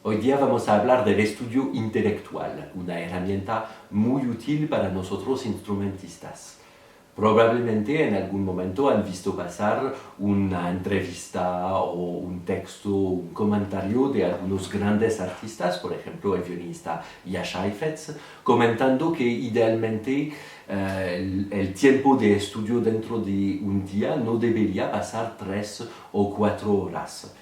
Hoy día vamos a hablar del estudio intelectual, una herramienta muy útil para nosotros instrumentistas. Probablemente en algún momento han visto pasar una entrevista o un texto, un comentario de algunos grandes artistas, por ejemplo el violinista Jascha Heifetz, comentando que idealmente el tiempo de estudio dentro de un día no debería pasar 3 o 4 horas.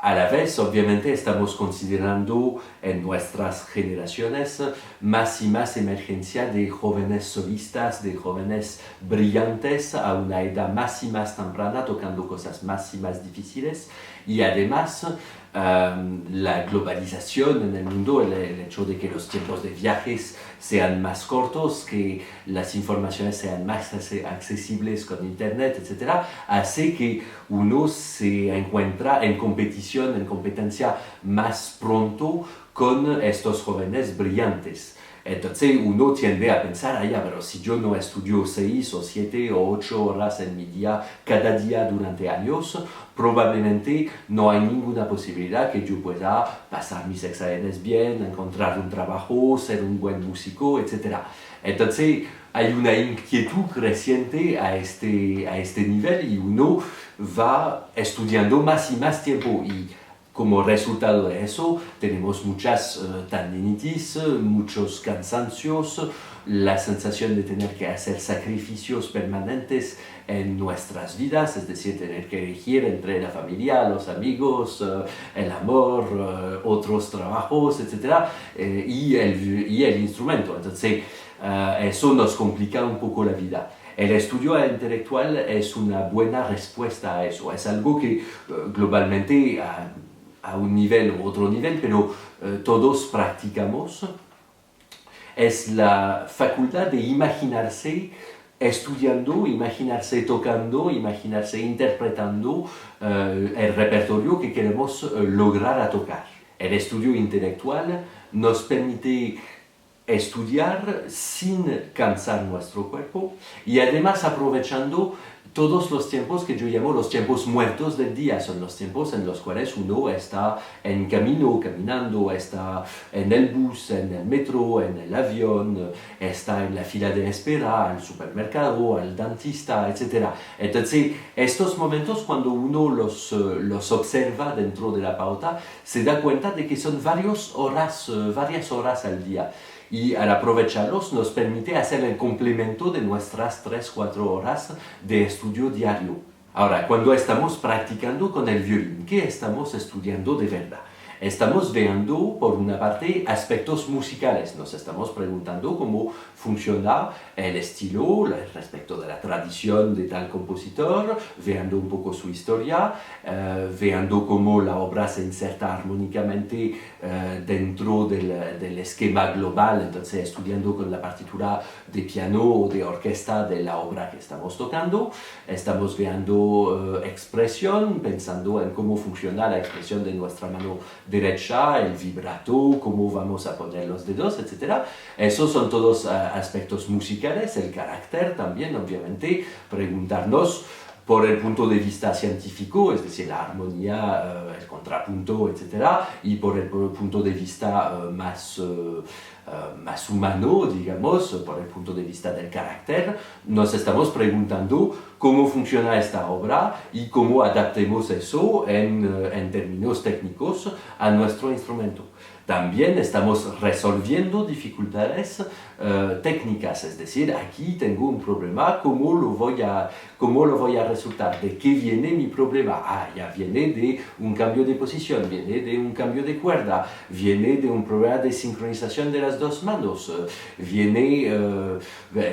A la vez, obviamente, estamos considerando en nuestras generaciones más y más emergencia de jóvenes solistas, de jóvenes brillantes a una edad más y más temprana, tocando cosas más y más difíciles. Y además, la globalización en el mundo, el hecho de que los tiempos de viajes sean más cortos, que las informaciones sean más accesibles con internet, etc., hace que uno se encuentra en competición, en competencia más pronto con estos jóvenes brillantes. Entonces uno tiende a pensar, pero si yo no estudio 6 o 7 o 8 horas en mi día, cada día durante años, probablemente no hay ninguna posibilidad que yo pueda pasar mis exámenes bien, encontrar un trabajo, ser un buen músico, etc. Entonces hay una inquietud creciente a este nivel y uno va estudiando más y más tiempo. Y como resultado de eso, tenemos muchas tendinitis, muchos cansancios, la sensación de tener que hacer sacrificios permanentes en nuestras vidas, es decir, tener que elegir entre la familia, los amigos, el amor, otros trabajos, etc. Y el instrumento. Entonces, eso nos complica un poco la vida. El estudio intelectual es una buena respuesta a eso, es algo que globalmente a un nivel u otro nivel, pero todos practicamos, es la facultad de imaginarse estudiando, imaginarse tocando, imaginarse interpretando el repertorio que queremos lograr a tocar. El estudio intelectual nos permite estudiar sin cansar nuestro cuerpo y además aprovechando todos los tiempos que yo llamo los tiempos muertos del día. Son los tiempos en los cuales uno está en camino, caminando, está en el bus, en el metro, en el avión, está en la fila de espera, al supermercado, al dentista, etc. Entonces, estos momentos, cuando uno los observa dentro de la pauta, se da cuenta de que son varias horas al día. Y al aprovecharlos nos permite hacer el complemento de nuestras 3-4 horas de estudio diario. Ahora, cuando estamos practicando con el violín, ¿qué estamos estudiando de verdad? Estamos viendo, por una parte, aspectos musicales. Nos estamos preguntando cómo funciona el estilo respecto de la tradición de tal compositor, viendo un poco su historia, viendo cómo la obra se inserta armónicamente dentro del esquema global, entonces estudiando con la partitura de piano o de orquesta de la obra que estamos tocando. Estamos viendo expresión, pensando en cómo funciona la expresión de nuestra mano derecha, el vibrato, cómo vamos a poner los dedos, etc. Esos son todos aspectos musicales, el carácter también, obviamente, preguntarnos por el punto de vista científico, es decir, la armonía, el contrapunto, etc., y por el punto de vista más humano, digamos, por el punto de vista del carácter, nos estamos preguntando cómo funciona esta obra y cómo adaptemos eso en términos técnicos a nuestro instrumento. También estamos resolviendo dificultades técnicas, es decir, aquí tengo un problema, ¿cómo lo voy a resultar? ¿De qué viene mi problema? Ya viene de un cambio de posición, viene de un cambio de cuerda, viene de un problema de sincronización de las dos manos,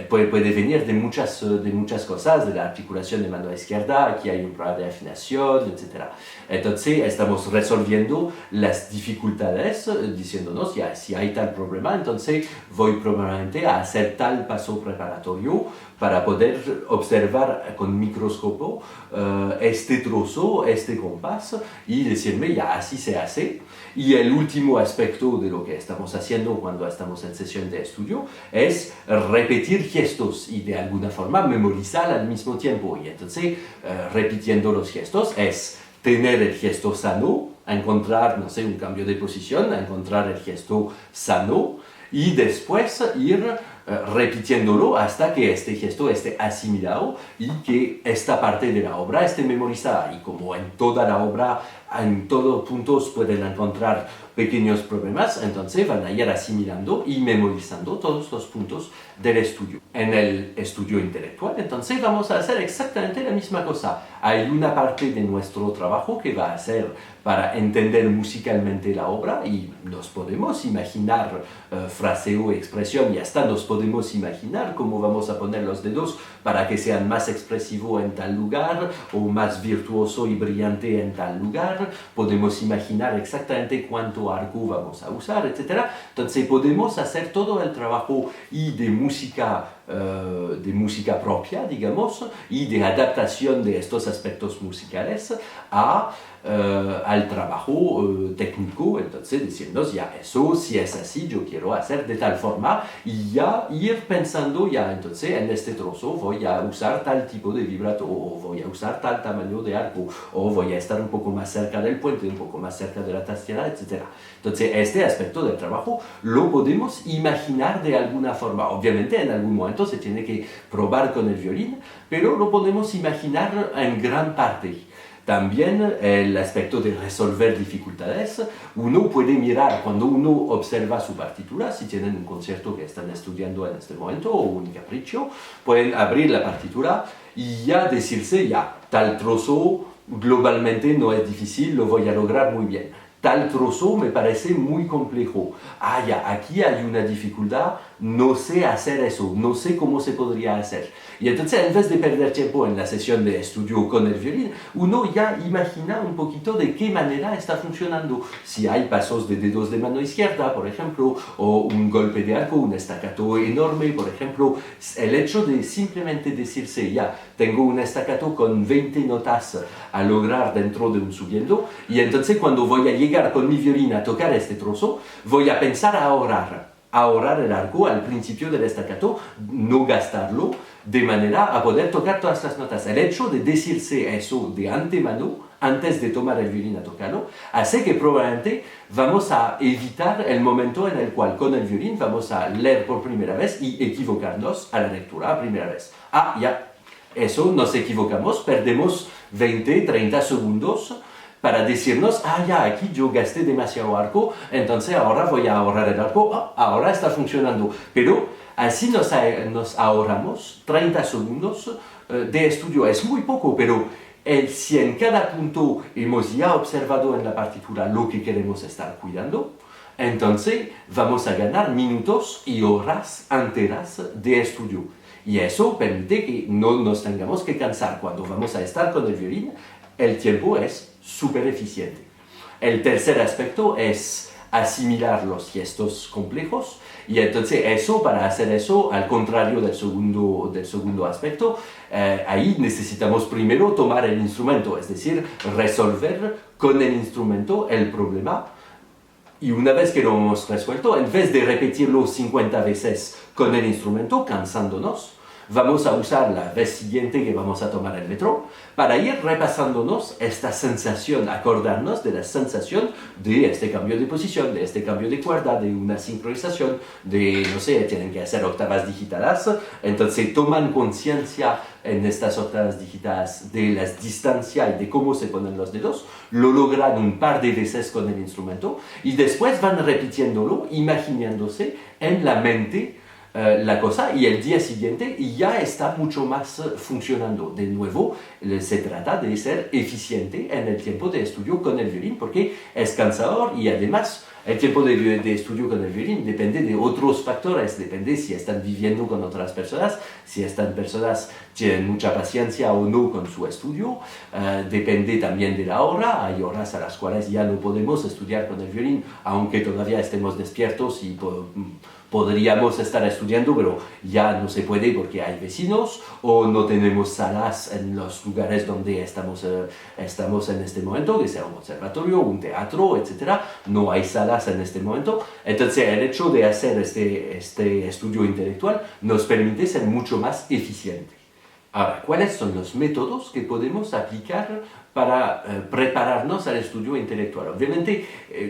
puede venir de muchas cosas, de la articulación de mano izquierda, aquí hay un problema de afinación, etc. Entonces estamos resolviendo las dificultades, diciéndonos, ya, si hay tal problema, entonces voy probablemente a hacer tal paso preparatorio para poder observar con microscopio este trozo, este compás, y decirme, ya, así se hace. Y el último aspecto de lo que estamos haciendo cuando estamos en sesión de estudio es repetir gestos y de alguna forma memorizar al mismo tiempo. Y entonces, repitiendo los gestos, es tener el gesto sano, a encontrar, no sé, un cambio de posición, a encontrar el gesto sano y después ir repitiéndolo hasta que este gesto esté asimilado y que esta parte de la obra esté memorizada. Y como en toda la obra, en todos puntos pueden encontrar pequeños problemas, entonces van a ir asimilando y memorizando todos los puntos del estudio. En el estudio intelectual, entonces vamos a hacer exactamente la misma cosa. Hay una parte de nuestro trabajo que va a ser para entender musicalmente la obra y nos podemos imaginar fraseo, expresión y hasta nos podemos imaginar cómo vamos a poner los dedos para que sean más expresivos en tal lugar o más virtuoso y brillante en tal lugar. Podemos imaginar exactamente cuánto arco vamos a usar, etc. Entonces podemos hacer todo el trabajo y de música propia, digamos, y de adaptación de estos aspectos musicales al trabajo técnico. Entonces decirnos ya eso, si es así, yo quiero hacer de tal forma y ya ir pensando ya, entonces en este trozo voy a usar tal tipo de vibrato o voy a usar tal tamaño de arco o voy a estar un poco más cerca del puente, un poco más cerca de la tastiera, etc. Entonces este aspecto del trabajo lo podemos imaginar de alguna forma. Obviamente en algún momento se tiene que probar con el violín, pero lo podemos imaginar en gran parte. También el aspecto de resolver dificultades. Uno puede mirar, cuando uno observa su partitura, si tienen un concierto que están estudiando en este momento o un capricho, pueden abrir la partitura y ya decirse, ya, tal trozo globalmente no es difícil, lo voy a lograr muy bien. Tal trozo me parece muy complejo. Ah, ya, aquí hay una dificultad, no sé hacer eso, no sé cómo se podría hacer. Y entonces, en vez de perder tiempo en la sesión de estudio con el violín, uno ya imagina un poquito de qué manera está funcionando. Si hay pasos de dedos de mano izquierda, por ejemplo, o un golpe de arco, un staccato enorme, por ejemplo, el hecho de simplemente decirse, ya, tengo un staccato con 20 notas a lograr dentro de un subiendo, y entonces cuando voy a llegar con mi violín a tocar este trozo, voy a pensar a ahorrar el arco al principio del staccato, no gastarlo, de manera a poder tocar todas las notas. El hecho de decirse eso de antemano, antes de tomar el violín a tocarlo, hace que probablemente vamos a evitar el momento en el cual con el violín vamos a leer por primera vez y equivocarnos a la lectura a primera vez. Ah, ya, eso nos equivocamos, perdemos 20, 30 segundos para decirnos, ah, ya, aquí yo gasté demasiado arco, entonces ahora voy a ahorrar el arco, ahora está funcionando. Pero así nos ahorramos 30 segundos de estudio. Es muy poco, pero si en cada punto hemos ya observado en la partitura lo que queremos estar cuidando, entonces vamos a ganar minutos y horas enteras de estudio. Y eso permite que no nos tengamos que cansar cuando vamos a estar con el violín. El tiempo es súper eficiente. El tercer aspecto es asimilar los gestos complejos y entonces eso, para hacer eso, al contrario del segundo aspecto, ahí necesitamos primero tomar el instrumento, es decir, resolver con el instrumento el problema. Y una vez que lo hemos resuelto, en vez de repetirlo 50 veces con el instrumento, cansándonos, vamos a usar la vez siguiente que vamos a tomar el metro para ir repasándonos esta sensación, acordarnos de la sensación de este cambio de posición, de este cambio de cuerda, de una sincronización, de, no sé, tienen que hacer octavas digitadas, entonces toman conciencia en estas octavas digitadas de las distancias y de cómo se ponen los dedos, lo logran un par de veces con el instrumento y después van repitiéndolo, imaginándose en la mente la cosa y el día siguiente ya está mucho más funcionando. De nuevo, se trata de ser eficiente en el tiempo de estudio con el violín porque es cansador y además el tiempo de estudio con el violín depende de otros factores, depende si están viviendo con otras personas, si estas personas tienen mucha paciencia o no con su estudio, depende también de la hora, hay horas a las cuales ya no podemos estudiar con el violín, aunque todavía estemos despiertos y podríamos estar estudiando, pero ya no se puede porque hay vecinos o no tenemos salas en los lugares donde estamos en este momento, que sea un observatorio, un teatro, etc. No hay salas en este momento. Entonces el hecho de hacer este estudio intelectual nos permite ser mucho más eficiente. Ahora, ¿cuáles son los métodos que podemos aplicar para prepararnos al estudio intelectual? Obviamente,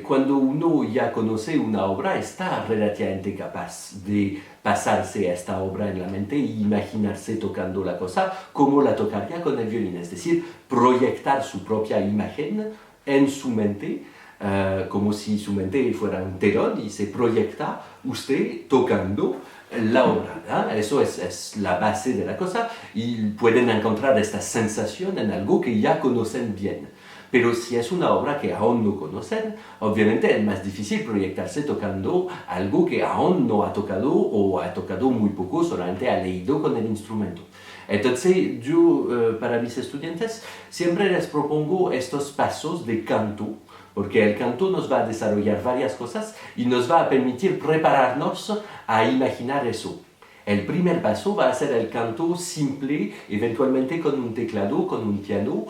cuando uno ya conoce una obra, está relativamente capaz de pasarse a esta obra en la mente e imaginarse tocando la cosa como la tocaría con el violín, es decir, proyectar su propia imagen en su mente, como si su mente fuera un telón y se proyecta usted tocando la obra, ¿no? Eso es la base de la cosa y pueden encontrar esta sensación en algo que ya conocen bien. Pero si es una obra que aún no conocen, obviamente es más difícil proyectarse tocando algo que aún no ha tocado o ha tocado muy poco, solamente ha leído con el instrumento. Entonces yo para mis estudiantes siempre les propongo estos pasos de canto, porque el canto nos va a desarrollar varias cosas y nos va a permitir prepararnos a imaginar eso. El primer paso va a ser el canto simple, eventualmente con un teclado, con un piano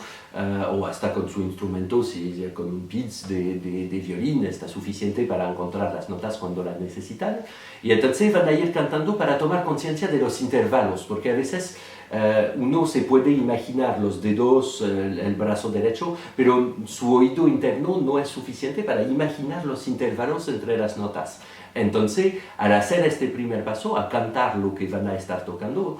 o hasta con su instrumento, si con un pizz de violín está suficiente para encontrar las notas cuando las necesitan. Y entonces van a ir cantando para tomar conciencia de los intervalos, porque a veces uno se puede imaginar los dedos, el brazo derecho, pero su oído interno no es suficiente para imaginar los intervalos entre las notas. Entonces, al hacer este primer paso, a cantar lo que van a estar tocando,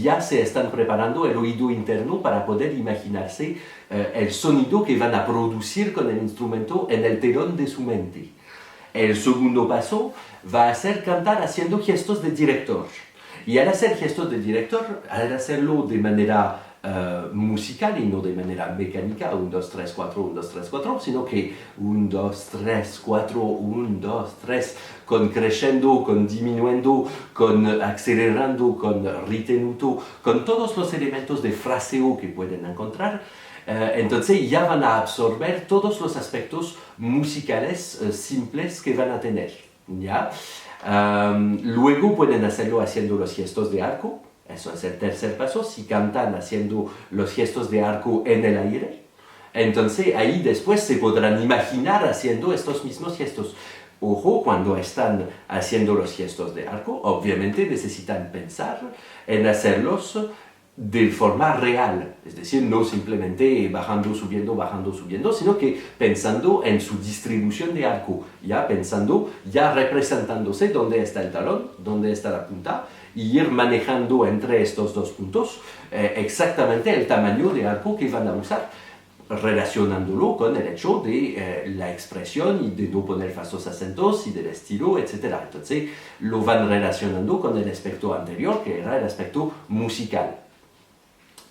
ya se están preparando el oído interno para poder imaginarse el sonido que van a producir con el instrumento en el telón de su mente. El segundo paso va a ser cantar haciendo gestos de director. Y al hacer gestos de director, al hacerlo de manera musical y no de manera mecánica, 1, 2, 3, 4, 1, 2, 3, 4, sino que 1, 2, 3, 4, 1, 2, 3, con crescendo, con disminuyendo, con acelerando, con ritenuto, con todos los elementos de fraseo que pueden encontrar. Entonces ya van a absorber todos los aspectos musicales simples que van a tener, ¿ya? Luego pueden hacerlo haciendo los gestos de arco, eso es el tercer paso. Si cantan haciendo los gestos de arco en el aire, entonces ahí después se podrán imaginar haciendo estos mismos gestos. Ojo, cuando están haciendo los gestos de arco, obviamente necesitan pensar en hacerlos de forma real, es decir, no simplemente bajando, subiendo, sino que pensando en su distribución de arco, ya pensando, ya representándose dónde está el talón, dónde está la punta, y ir manejando entre estos dos puntos exactamente el tamaño de arco que van a usar, relacionándolo con el hecho de la expresión y de no poner falsos acentos y del estilo, etc. Entonces lo van relacionando con el aspecto anterior, que era el aspecto musical.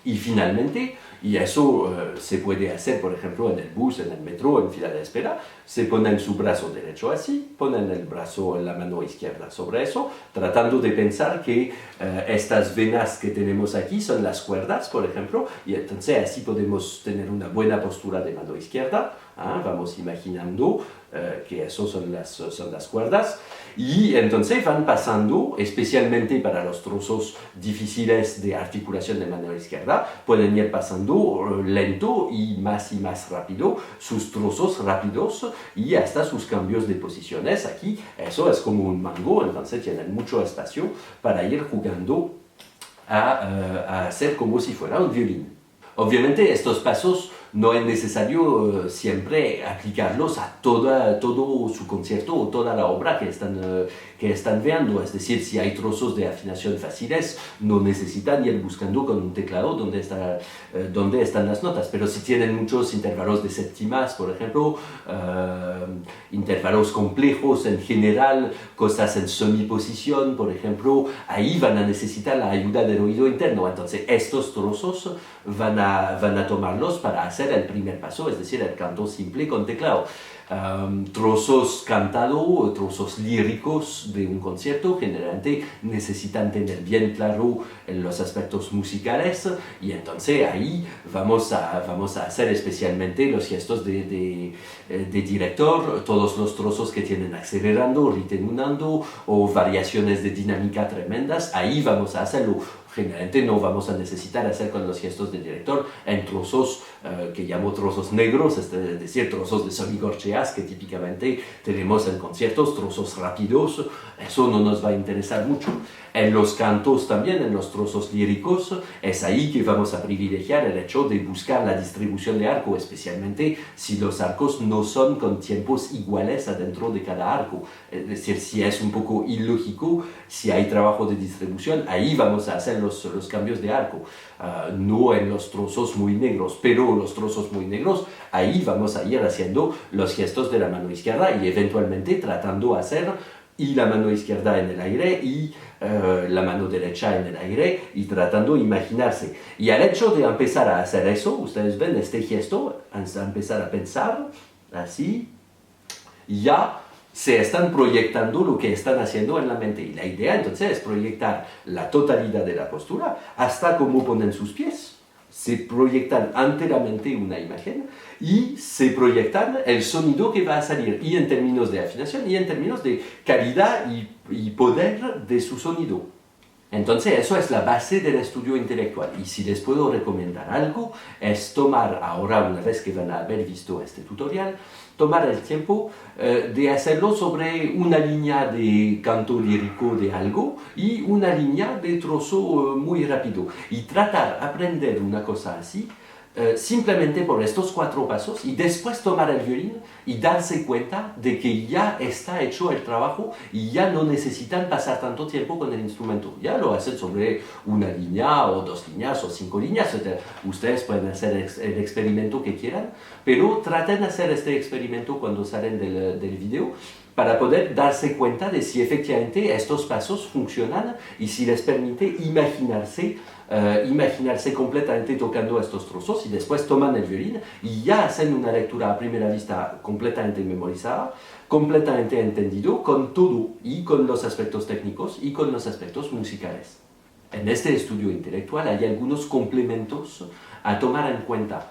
Y finalmente, y eso se puede hacer, por ejemplo, en el bus, en el metro, en fila de espera, se ponen su brazo derecho así, ponen el brazo en la mano izquierda sobre eso, tratando de pensar que estas venas que tenemos aquí son las cuerdas, por ejemplo, y entonces así podemos tener una buena postura de mano izquierda. Vamos imaginando que eso son las cuerdas, y entonces van pasando, especialmente para los trozos difíciles de articulación de mano izquierda, pueden ir pasando lento y más rápido sus trozos rápidos y hasta sus cambios de posiciones. Aquí eso es como un mango, entonces tienen mucho espacio para ir jugando a hacer como si fuera un violín. Obviamente estos pasos no es necesario siempre aplicarlos a todo su concierto o toda la obra que están viendo. Es decir, si hay trozos de afinación fáciles, no necesitan ir buscando con un teclado dónde están las notas. Pero si tienen muchos intervalos de séptimas, por ejemplo, intervalos complejos en general, cosas en semiposición, por ejemplo, ahí van a necesitar la ayuda del oído interno. Entonces, estos trozos van a tomarlos para hacer el primer paso, es decir, el canto simple con teclado. Trozos cantados, trozos líricos de un concierto generalmente necesitan tener bien claro los aspectos musicales, y entonces ahí vamos a hacer especialmente los gestos de director, todos los trozos que tienen acelerando, ritenunando o variaciones de dinámica tremendas, ahí vamos a hacerlo. Generalmente no vamos a necesitar hacer con los gestos de director en trozos que llamo trozos negros, es decir, trozos de semicorcheas que típicamente tenemos en conciertos, trozos rápidos, eso no nos va a interesar mucho. En los cantos también, en los trozos líricos, es ahí que vamos a privilegiar el hecho de buscar la distribución de arco, especialmente si los arcos no son con tiempos iguales adentro de cada arco. Es decir, si es un poco ilógico, si hay trabajo de distribución, ahí vamos a hacer los cambios de arco. No en los trozos muy negros, pero los trozos muy negros, ahí vamos a ir haciendo los gestos de la mano izquierda y eventualmente tratando de hacer y la mano izquierda en el aire y la mano derecha en el aire y tratando de imaginarse. Y al hecho de empezar a hacer eso, ustedes ven este gesto, a empezar a pensar así, ya se están proyectando lo que están haciendo en la mente. Y la idea entonces es proyectar la totalidad de la postura hasta cómo ponen sus pies. Se proyectan enteramente una imagen y se proyectan el sonido que va a salir, y en términos de afinación y en términos de calidad y poder de su sonido. Entonces, eso es la base del estudio intelectual. Y si les puedo recomendar algo, es tomar, ahora una vez que van a haber visto este tutorial, tomar el tiempo de hacerlo sobre una línea de canto lírico de algo y una línea de trozo muy rápido. Y tratar de aprender una cosa así, simplemente por estos 4 pasos, y después tomar el violín y darse cuenta de que ya está hecho el trabajo y ya no necesitan pasar tanto tiempo con el instrumento. Ya lo hacen sobre una línea o 2 líneas o 5 líneas. Ustedes pueden hacer el experimento que quieran, pero traten de hacer este experimento cuando salen del video para poder darse cuenta de si efectivamente estos pasos funcionan y si les permite imaginarse completamente tocando estos trozos, y después toman el violín y ya hacen una lectura a primera vista completamente memorizada, completamente entendido con todo, y con los aspectos técnicos y con los aspectos musicales. En este estudio intelectual hay algunos complementos a tomar en cuenta.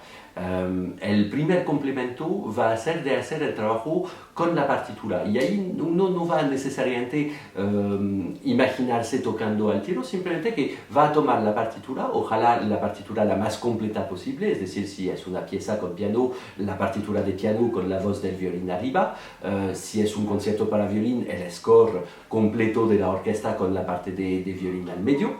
El primer complemento va a ser de hacer el trabajo con la partitura, y ahí uno no va a necesariamente imaginarse tocando al tiro, simplemente que va a tomar la partitura, ojalá la partitura la más completa posible, es decir, si es una pieza con piano, la partitura de piano con la voz del violín arriba, si es un concierto para violín, el score completo de la orquesta con la parte de violín al medio,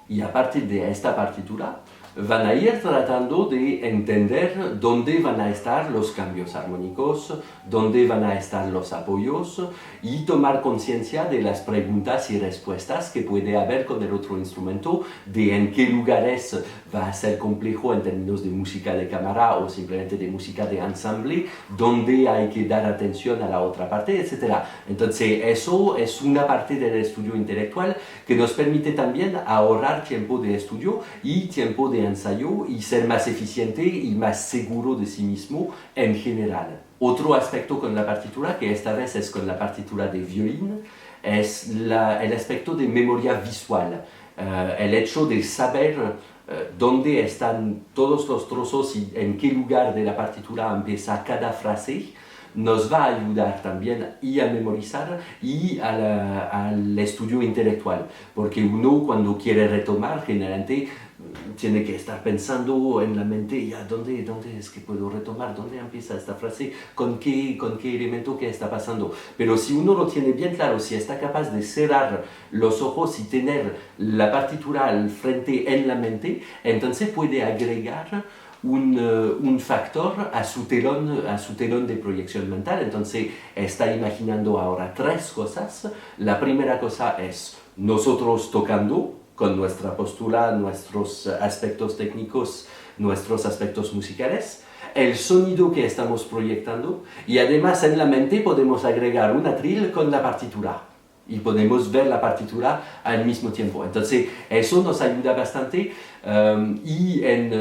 y a partir de esta partitura van a ir tratando de entender dónde van a estar los cambios armónicos, dónde van a estar los apoyos, y tomar conciencia de las preguntas y respuestas que puede haber con el otro instrumento, de en qué lugares va a ser complejo en términos de música de cámara o simplemente de música de ensamble, dónde hay que dar atención a la otra parte, etc. Entonces, eso es una parte del estudio intelectual que nos permite también ahorrar tiempo de estudio y tiempo de ensayo y ser más eficiente y más seguro de sí mismo en general. Otro aspecto con la partitura, que esta vez es con la partitura de violín, es el aspecto de memoria visual. El hecho de saber dónde están todos los trozos y en qué lugar de la partitura empieza cada frase, nos va a ayudar también y a memorizar y al estudio intelectual, porque uno cuando quiere retomar generalmente tiene que estar pensando en la mente, ya, ¿dónde es que puedo retomar? ¿Dónde empieza esta frase? ¿Con qué elemento que está pasando? Pero si uno lo tiene bien claro, si está capaz de cerrar los ojos y tener la partitura al frente en la mente, entonces puede agregar un factor a su telón de proyección mental. Entonces está imaginando ahora 3 cosas. La primera cosa es nosotros tocando con nuestra postura, nuestros aspectos técnicos, nuestros aspectos musicales, el sonido que estamos proyectando, y además en la mente podemos agregar un atril con la partitura y podemos ver la partitura al mismo tiempo. Entonces eso nos ayuda bastante, y en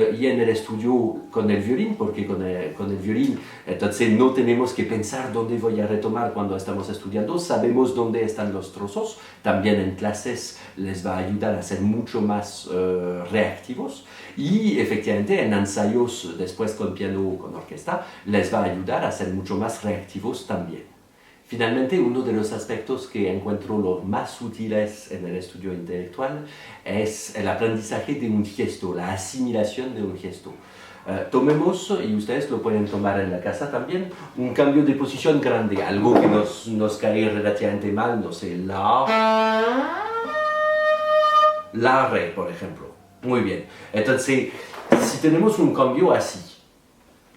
el estudio con el violín, porque con el violín entonces no tenemos que pensar dónde voy a retomar cuando estamos estudiando, sabemos dónde están los trozos. También en clases les va a ayudar a ser mucho más reactivos, y efectivamente en ensayos después con piano o con orquesta les va a ayudar a ser mucho más reactivos también. Finalmente, uno de los aspectos que encuentro los más útiles en el estudio intelectual es el aprendizaje de un gesto, la asimilación de un gesto. Tomemos, y ustedes lo pueden tomar en la casa también, un cambio de posición grande, algo que nos cae relativamente mal, no sé, la... la, re, por ejemplo. Muy bien. Entonces, si tenemos un cambio así,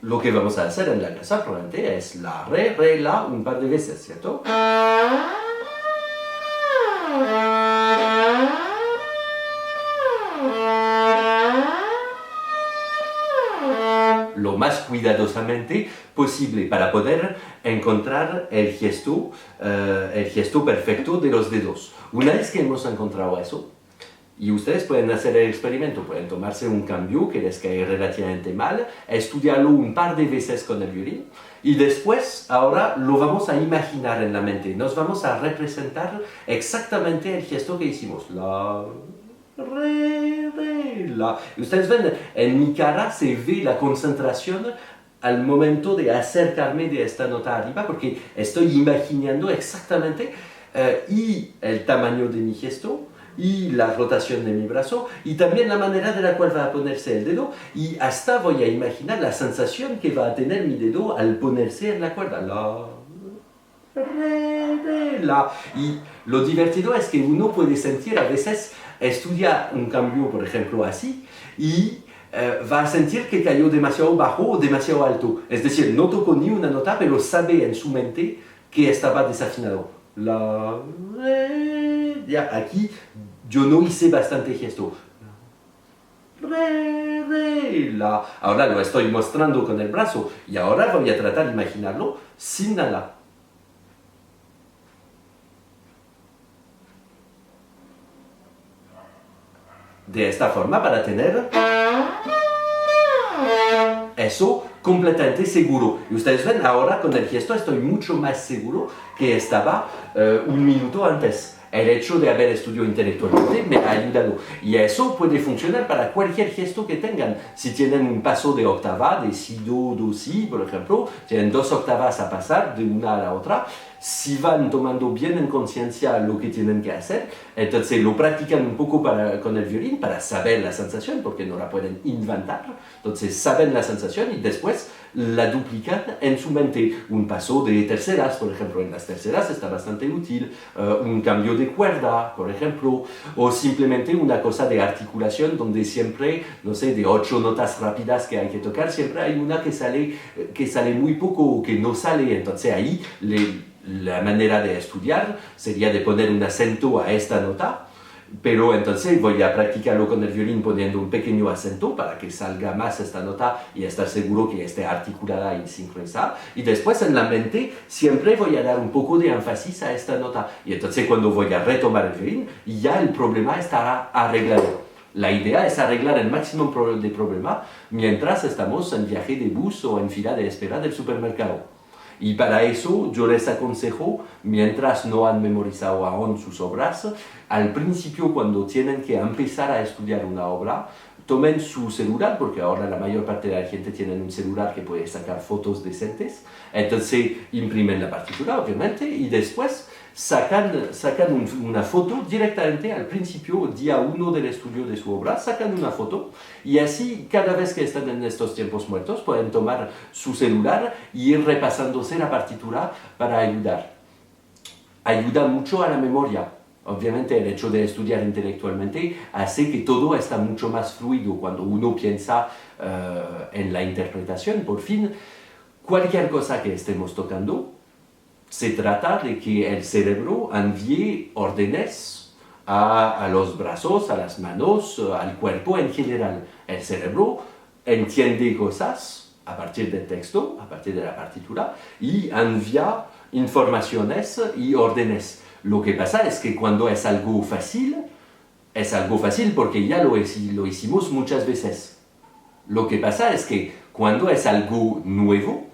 lo que vamos a hacer en la casa probablemente es la, re, la un par de veces, ¿cierto? Lo más cuidadosamente posible para poder encontrar el gesto perfecto de los dedos. Una vez que hemos encontrado eso, y ustedes pueden hacer el experimento, pueden tomarse un cambio que les cae relativamente mal, estudiarlo un par de veces con el violín, y después, ahora lo vamos a imaginar en la mente, nos vamos a representar exactamente el gesto que hicimos. La, re, la. Y ustedes ven, en mi cara se ve la concentración al momento de acercarme de esta nota arriba, porque estoy imaginando exactamente y el tamaño de mi gesto, y la rotación de mi brazo, y también la manera de la cual va a ponerse el dedo, y hasta voy a imaginar la sensación que va a tener mi dedo al ponerse en la cuerda. La, re, la. Y lo divertido es que uno puede sentir a veces, estudia un cambio, por ejemplo, así, y va a sentir que cayó demasiado bajo o demasiado alto. Es decir, no tocó ni una nota, pero sabe en su mente que estaba desafinado. La, re, ya, aquí yo no hice bastante gesto. Re, la. Ahora lo estoy mostrando con el brazo y ahora voy a tratar de imaginarlo sin nada. De esta forma para tener eso completamente seguro. Y ustedes ven, ahora con el gesto estoy mucho más seguro que estaba un minuto antes. El hecho de haber estudiado intelectualmente me ha ayudado. Y eso puede funcionar para cualquier gesto que tengan. Si tienen un paso de octava, de si, do, si, por ejemplo, tienen 2 octavas a pasar de una a la otra. Si van tomando bien en conciencia lo que tienen que hacer, entonces lo practican un poco con el violín para saber la sensación, porque no la pueden inventar. Entonces saben la sensación y después la duplican en su mente. Un paso de terceras, por ejemplo, en las terceras está bastante útil. Un cambio de cuerda, por ejemplo, o simplemente una cosa de articulación donde siempre, no sé, de 8 notas rápidas que hay que tocar, siempre hay una que sale muy poco o que no sale. Entonces ahí la manera de estudiar sería de poner un acento a esta nota, pero entonces voy a practicarlo con el violín poniendo un pequeño acento para que salga más esta nota y estar seguro que esté articulada y sincronizada. Y después en la mente siempre voy a dar un poco de énfasis a esta nota. Y entonces cuando voy a retomar el violín, ya el problema estará arreglado. La idea es arreglar el máximo de problema mientras estamos en viaje de bus o en fila de espera del supermercado. Y para eso yo les aconsejo, mientras no han memorizado aún sus obras, al principio cuando tienen que empezar a estudiar una obra, tomen su celular, porque ahora la mayor parte de la gente tiene un celular que puede sacar fotos decentes, entonces imprimen la partitura, obviamente, y después sacan una foto directamente al principio, día 1 del estudio de su obra, sacan una foto y así cada vez que están en estos tiempos muertos pueden tomar su celular y ir repasándose la partitura para ayudar. Ayuda mucho a la memoria. Obviamente el hecho de estudiar intelectualmente hace que todo está mucho más fluido cuando uno piensa en la interpretación. Por fin, cualquier cosa que estemos tocando, se trata de que el cerebro envíe órdenes a los brazos, a las manos, al cuerpo en general. El cerebro entiende cosas a partir del texto, a partir de la partitura, y envía informaciones y órdenes. Lo que pasa es que cuando es algo fácil porque ya lo hicimos muchas veces. Lo que pasa es que cuando es algo nuevo,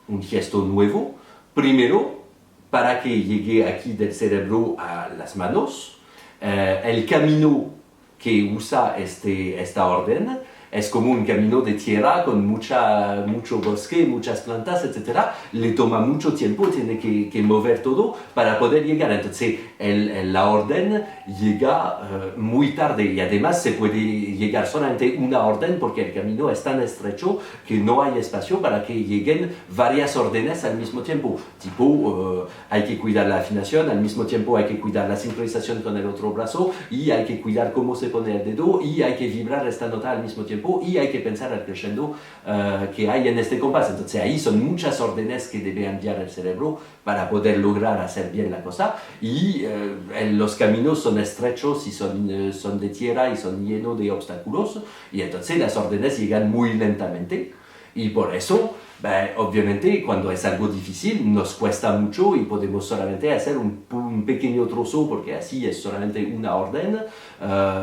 un gesto nuevo, primero, para que llegue aquí del cerebro a las manos, el camino que usa esta orden es como un camino de tierra con mucho bosque, muchas plantas, etc. Le toma mucho tiempo, tiene que mover todo para poder llegar. Entonces, la orden llega muy tarde y además se puede llegar solamente una orden porque el camino es tan estrecho que no hay espacio para que lleguen varias órdenes al mismo tiempo. Tipo, hay que cuidar la afinación, al mismo tiempo hay que cuidar la sincronización con el otro brazo y hay que cuidar cómo se pone el dedo y hay que vibrar esta nota al mismo tiempo y hay que pensar al crescendo que hay en este compás. Entonces ahí son muchas órdenes que debe enviar el cerebro para poder lograr hacer bien la cosa y los caminos son estrechos y son de tierra y son llenos de obstáculos y entonces las órdenes llegan muy lentamente y por eso obviamente cuando es algo difícil nos cuesta mucho y podemos solamente hacer un pequeño trozo porque así es solamente una orden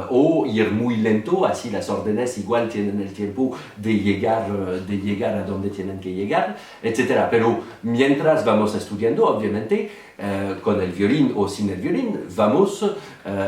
o ir muy lento, así las órdenes igual tienen el tiempo de llegar a donde tienen que llegar, etc. Pero mientras vamos estudiando, obviamente, con el violín o sin el violín,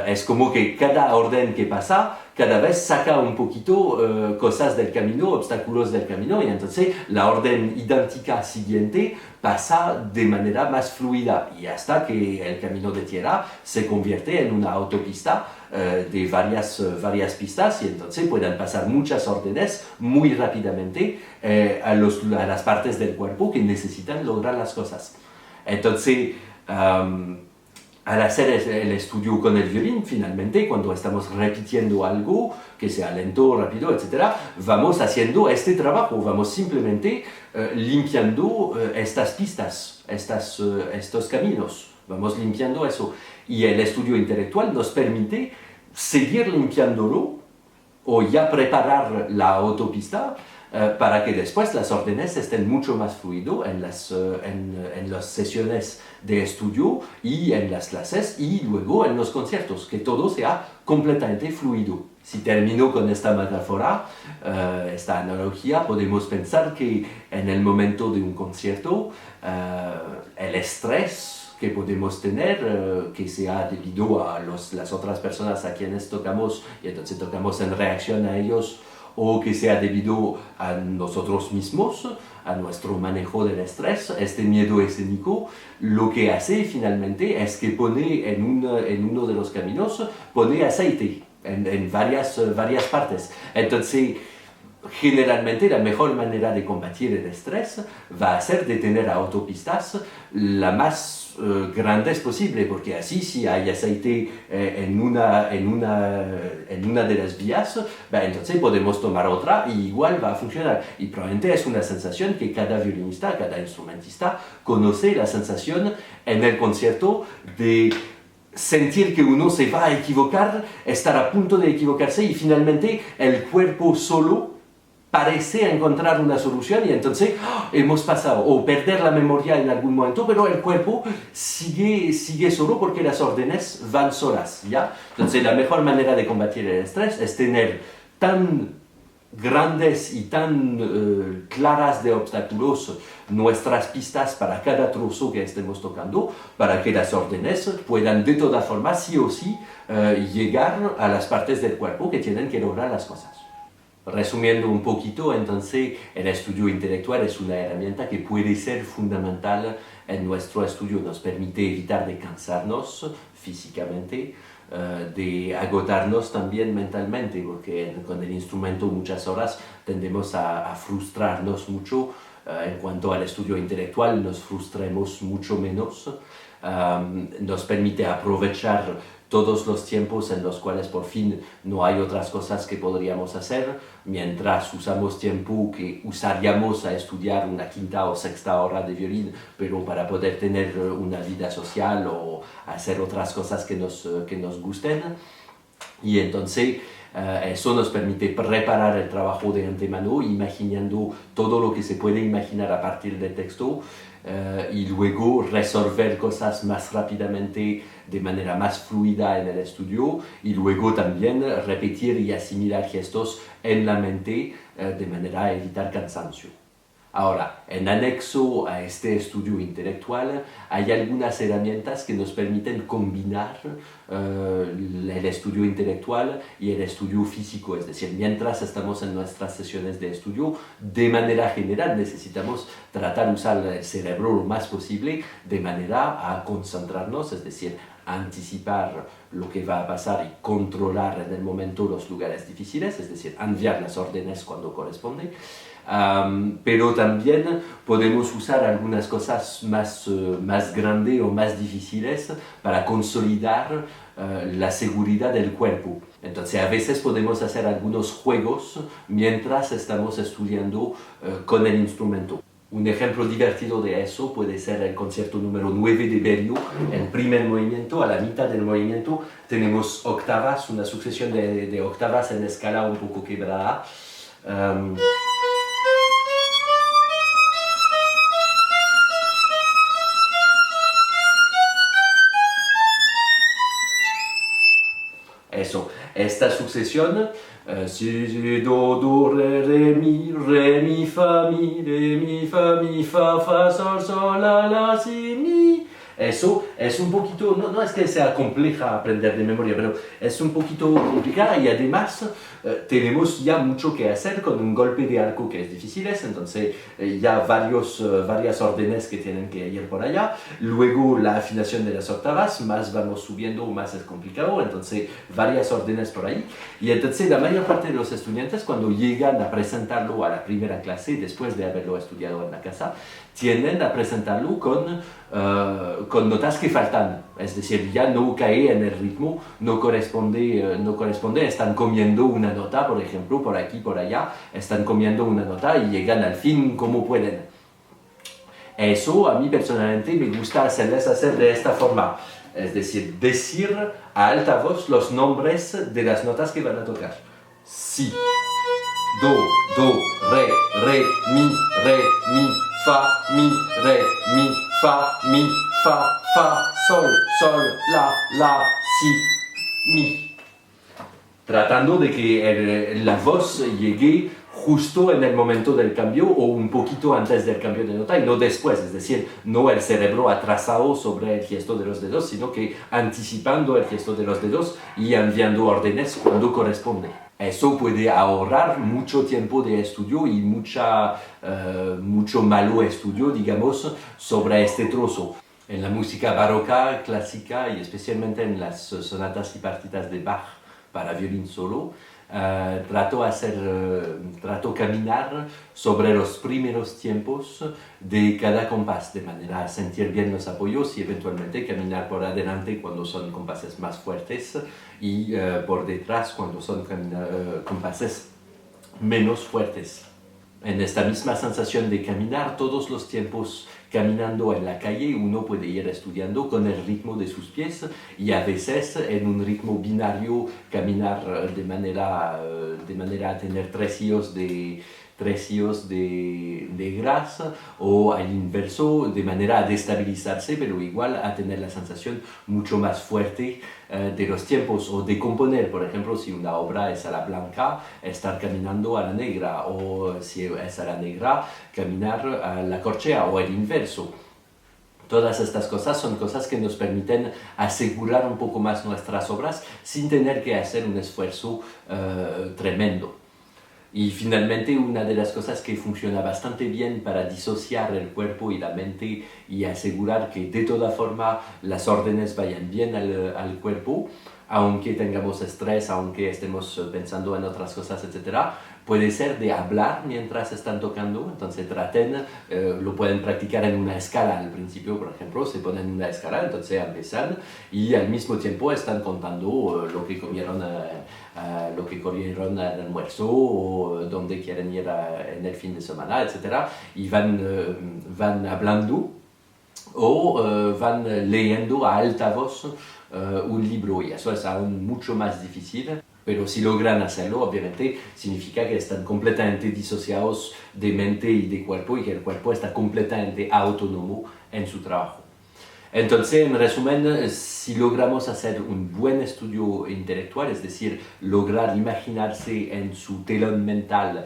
es como que cada orden que pasa, cada vez saca un poquito cosas del camino, obstáculos del camino, y entonces la orden idéntica siguiente pasa de manera más fluida y hasta que el camino de tierra se convierte en una autopista de varias pistas y entonces pueden pasar muchas órdenes muy rápidamente a las partes del cuerpo que necesitan lograr las cosas. Entonces, al hacer el estudio con el violín, finalmente, cuando estamos repitiendo algo, que sea lento, rápido, etc., vamos haciendo este trabajo, vamos simplemente limpiando estas pistas, estos caminos, vamos limpiando eso. Y el estudio intelectual nos permite seguir limpiándolo o ya preparar la autopista para que después las órdenes estén mucho más fluido en las sesiones de estudio y en las clases y luego en los conciertos, que todo sea completamente fluido. Si termino con esta metáfora, esta analogía, podemos pensar que en el momento de un concierto, el estrés que podemos tener, que sea debido a las otras personas a quienes tocamos y entonces tocamos en reacción a ellos, o que sea debido a nosotros mismos, a nuestro manejo del estrés, este miedo escénico, lo que hace finalmente es que pone en uno de los caminos, pone aceite en varias partes. Entonces, generalmente la mejor manera de combatir el estrés va a ser de tener autopistas la más grandes posible, porque así si hay aceite en una de las vías, entonces podemos tomar otra y igual va a funcionar. Y probablemente es una sensación que cada violinista, cada instrumentista conoce, la sensación en el concierto de sentir que uno se va a equivocar, estar a punto de equivocarse y finalmente el cuerpo solo parece encontrar una solución y entonces hemos pasado, o perder la memoria en algún momento, pero el cuerpo sigue solo porque las órdenes van solas, ¿ya? Entonces la mejor manera de combatir el estrés es tener tan grandes y tan claras de obstáculos nuestras pistas para cada trozo que estemos tocando, para que las órdenes puedan de todas formas, sí o sí, llegar a las partes del cuerpo que tienen que lograr las cosas. Resumiendo un poquito, entonces, el estudio intelectual es una herramienta que puede ser fundamental en nuestro estudio. Nos permite evitar de cansarnos físicamente, de agotarnos también mentalmente, porque con el instrumento muchas horas tendemos a frustrarnos mucho. En cuanto al estudio intelectual, nos frustremos mucho menos. Nos permite aprovechar todos los tiempos en los cuales por fin no hay otras cosas que podríamos hacer, mientras usamos tiempo que usaríamos a estudiar una quinta o sexta hora de violín, pero para poder tener una vida social o hacer otras cosas que nos gusten. Y entonces eso nos permite preparar el trabajo de antemano, imaginando todo lo que se puede imaginar a partir del texto, y luego resolver cosas más rápidamente, de manera más fluida en el estudio, y luego también repetir y asimilar gestos en la mente de manera a evitar cansancio. Ahora, en anexo a este estudio intelectual hay algunas herramientas que nos permiten combinar el estudio intelectual y el estudio físico, es decir, mientras estamos en nuestras sesiones de estudio, de manera general necesitamos tratar de usar el cerebro lo más posible de manera a concentrarnos, es decir, anticipar lo que va a pasar y controlar en el momento los lugares difíciles, es decir, enviar las órdenes cuando corresponde. Pero también podemos usar algunas cosas más grandes o más difíciles para consolidar la seguridad del cuerpo. Entonces a veces podemos hacer algunos juegos mientras estamos estudiando con el instrumento. Un ejemplo divertido de eso puede ser el concierto número 9 de Berio. El primer movimiento, a la mitad del movimiento, tenemos octavas, una sucesión de octavas en escala un poco quebrada. Eso, esta sucesión, si, do, do, re, mi, fa, mi, fa, sol, la, si, mi. Eso es un poquito, no es que sea compleja aprender de memoria, pero es un poquito complicada y además tenemos ya mucho que hacer con un golpe de arco que es difícil, entonces ya varias órdenes que tienen que ir por allá. Luego la afinación de las octavas, más vamos subiendo, más es complicado, entonces varias órdenes por ahí. Y entonces la mayor parte de los estudiantes cuando llegan a presentarlo a la primera clase, después de haberlo estudiado en la casa, tienden a presentarlo con notas que faltan, es decir, ya no cae en el ritmo, no corresponde, están comiendo una nota, por ejemplo, por aquí, por allá, están comiendo una nota y llegan al fin como pueden. Eso a mí personalmente me gusta hacerles hacer de esta forma, es decir, decir a alta voz los nombres de las notas que van a tocar. Si, do, re, mi, fa, mi, fa, sol, la, si, mi. Tratando de que la voz llegue justo en el momento del cambio o un poquito antes del cambio de nota y no después, es decir, no el cerebro atrasado sobre el gesto de los dedos, sino que anticipando el gesto de los dedos y enviando órdenes cuando corresponde. Eso puede ahorrar mucho tiempo de estudio y mucho malo estudio, digamos, sobre este trozo. En la música barroca, clásica y especialmente en las sonatas y partitas de Bach para violín solo, trato caminar sobre los primeros tiempos de cada compás, de manera a sentir bien los apoyos y eventualmente caminar por adelante cuando son compases más fuertes y por detrás cuando son compases menos fuertes. En esta misma sensación de caminar todos los tiempos caminando en la calle, uno puede ir estudiando con el ritmo de sus pies y a veces en un ritmo binario caminar de manera a tener tres hilos de grasa o al inverso de manera a destabilizarse, pero igual a tener la sensación mucho más fuerte de los tiempos o de componer, por ejemplo, si una obra es a la blanca, estar caminando a la negra, o si es a la negra, caminar a la corchea o el inverso. Todas estas cosas son cosas que nos permiten asegurar un poco más nuestras obras sin tener que hacer un esfuerzo tremendo. Y finalmente, una de las cosas que funciona bastante bien para disociar el cuerpo y la mente y asegurar que de toda forma las órdenes vayan bien al cuerpo, aunque tengamos estrés, aunque estemos pensando en otras cosas, etc., puede ser de hablar mientras están tocando. Entonces lo pueden practicar en una escala al principio, por ejemplo, se ponen en una escala, entonces empiezan y al mismo tiempo están contando lo que comieron al almuerzo o dónde quieren ir en el fin de semana, etc. Y van hablando o van leyendo a alta voz un libro, y eso es aún mucho más difícil. Pero si logran hacerlo, obviamente significa que están completamente disociados de mente y de cuerpo y que el cuerpo está completamente autónomo en su trabajo. Entonces, en resumen, si logramos hacer un buen estudio intelectual, es decir, lograr imaginarse en su telón mental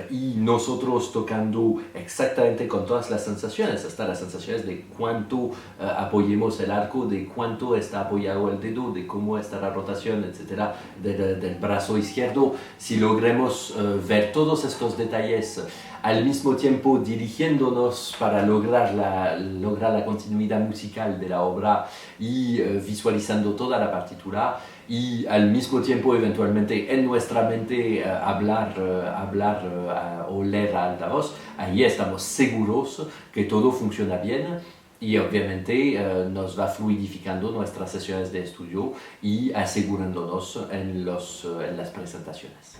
y nosotros tocando exactamente con todas las sensaciones, hasta las sensaciones de cuánto apoyemos el arco, de cuánto está apoyado el dedo, de cómo está la rotación, etcétera, del brazo izquierdo. Si logremos ver todos estos detalles al mismo tiempo dirigiéndonos para lograr la continuidad musical de la obra y visualizando toda la partitura, y al mismo tiempo eventualmente en nuestra mente hablar o leer a alta voz, ahí estamos seguros que todo funciona bien y obviamente nos va fluidificando nuestras sesiones de estudio y asegurándonos en las presentaciones.